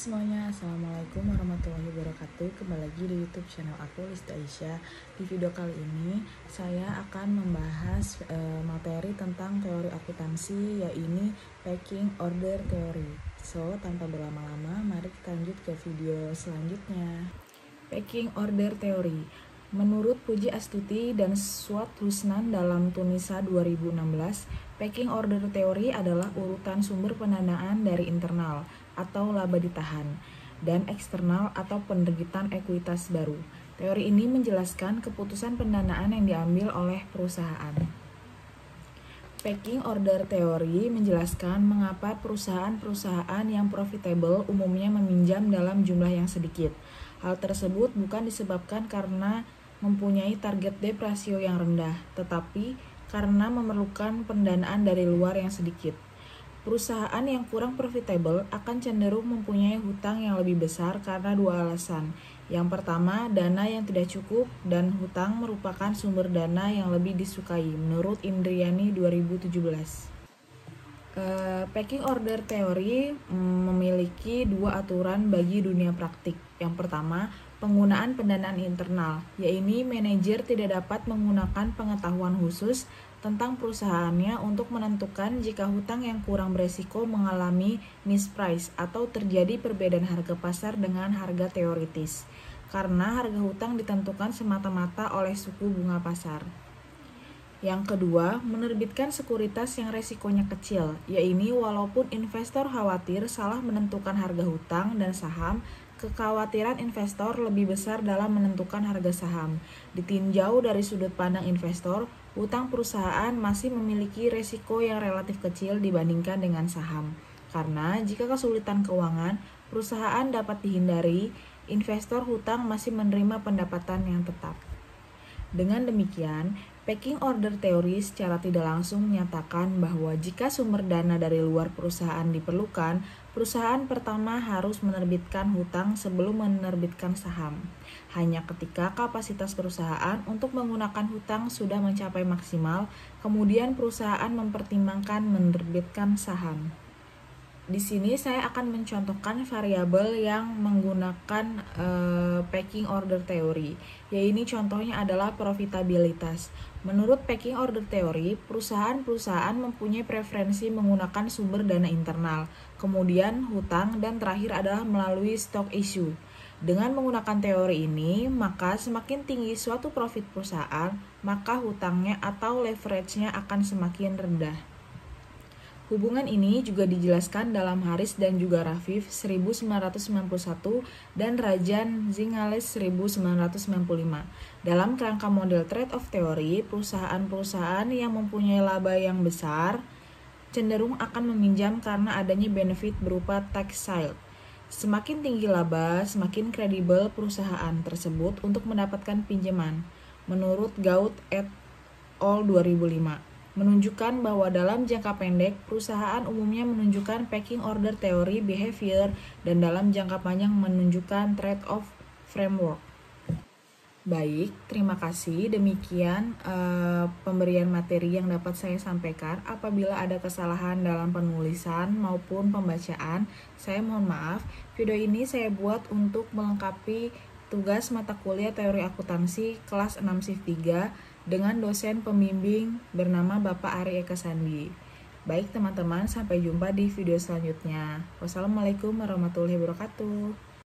semuanya, Assalamualaikum warahmatullahi wabarakatuh. Kembali lagi di YouTube channel aku, Lista Aisyah. Di video kali ini saya akan membahas materi tentang teori akuntansi, yaitu packing order theory. So, tanpa berlama-lama, mari kita lanjut ke video selanjutnya. Packing order theory. Menurut Puji Astuti dan Swat Husnan dalam Tunisa 2016, packing order theory adalah urutan sumber pendanaan dari internal atau laba ditahan dan eksternal atau penerbitan ekuitas baru. Teori ini menjelaskan keputusan pendanaan yang diambil oleh perusahaan. Packing order theory menjelaskan mengapa perusahaan-perusahaan yang profitable umumnya meminjam dalam jumlah yang sedikit. Hal tersebut bukan disebabkan karena mempunyai target debt ratio yang rendah, tetapi karena memerlukan pendanaan dari luar yang sedikit. Perusahaan yang kurang profitable akan cenderung mempunyai hutang yang lebih besar karena dua alasan. Yang pertama, dana yang tidak cukup, dan hutang merupakan sumber dana yang lebih disukai, menurut Indriani 2017. Packing order theory memiliki dua aturan bagi dunia praktik. Yang pertama, penggunaan pendanaan internal, yaitu manajer tidak dapat menggunakan pengetahuan khusus tentang perusahaannya untuk menentukan jika hutang yang kurang beresiko mengalami misprice atau terjadi perbedaan harga pasar dengan harga teoritis, karena harga hutang ditentukan semata-mata oleh suku bunga pasar. Yang kedua, menerbitkan sekuritas yang resikonya kecil, yaitu walaupun investor khawatir salah menentukan harga hutang dan saham, kekhawatiran investor lebih besar dalam menentukan harga saham. Ditinjau dari sudut pandang investor, hutang perusahaan masih memiliki resiko yang relatif kecil dibandingkan dengan saham. Karena jika kesulitan keuangan, perusahaan dapat dihindari, investor hutang masih menerima pendapatan yang tetap. Dengan demikian, packing order theory secara tidak langsung menyatakan bahwa jika sumber dana dari luar perusahaan diperlukan, perusahaan pertama harus menerbitkan hutang sebelum menerbitkan saham. Hanya ketika kapasitas perusahaan untuk menggunakan hutang sudah mencapai maksimal, kemudian perusahaan mempertimbangkan menerbitkan saham. Di sini saya akan mencontohkan variabel yang menggunakan packing order theory, yaitu contohnya adalah profitabilitas. Menurut packing order theory, perusahaan-perusahaan mempunyai preferensi menggunakan sumber dana internal, kemudian hutang, dan terakhir adalah melalui stock issue. Dengan menggunakan teori ini, maka semakin tinggi suatu profit perusahaan, maka hutangnya atau leverage-nya akan semakin rendah. Hubungan ini juga dijelaskan dalam Harris dan juga Rafif 1991 dan Rajan Zingales 1995. Dalam kerangka model trade-off teori, perusahaan-perusahaan yang mempunyai laba yang besar cenderung akan meminjam karena adanya benefit berupa tax shield. Semakin tinggi laba, semakin kredibel perusahaan tersebut untuk mendapatkan pinjaman. Menurut Gaut et al. 2005. Menunjukkan bahwa dalam jangka pendek, perusahaan umumnya menunjukkan packing order theory behavior dan dalam jangka panjang menunjukkan trade-off framework. Baik, terima kasih. Demikian pemberian materi yang dapat saya sampaikan. Apabila ada kesalahan dalam penulisan maupun pembacaan, saya mohon maaf. Video ini saya buat untuk melengkapi tugas mata kuliah teori akuntansi kelas 6 Shift 3 dengan dosen pembimbing bernama Bapak Ari Eka Sandi. Baik teman-teman, sampai jumpa di video selanjutnya. Wassalamualaikum warahmatullahi wabarakatuh.